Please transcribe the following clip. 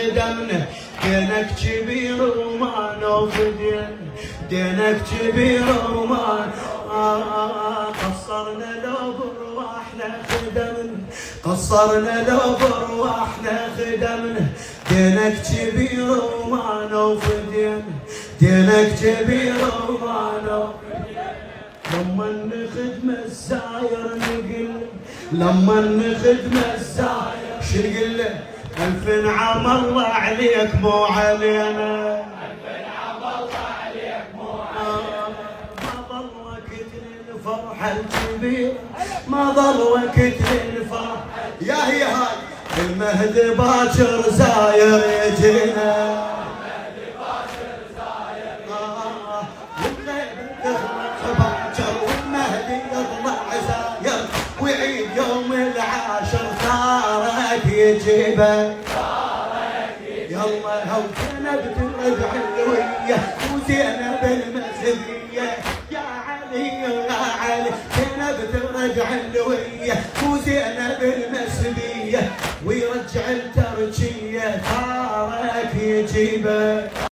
خدمنا. دينك كبير وما نوفي دينك كبير وما قصرنا لو برواحنا خدمنا. قصرنا لو برواحنا خدمنا. دينك كبير وما نوفي دينك كبير وما نوفي. لما نخدم الزاير نقل لما نخدم الزاير شو نقول له؟ ألف نعم الله عليك مو علينا. ألف نعم الله عليك مو علينا. ما ضل وقت للفرحة الكبيرة ما ضل وقت للفرحة. يا هي هاي المهدي باكر زاير يجينا. المهدي باكر زاير يجينا. والمهدي يطلع زاير ويعيد يوم العاشر ثارك يجيبه. يلا هو زينب ترجع الوية وزينب المسبية. يا علي يا علي زينب ترجع الوية وزينب المسبية ويرجع التركية ثارك يجيبه.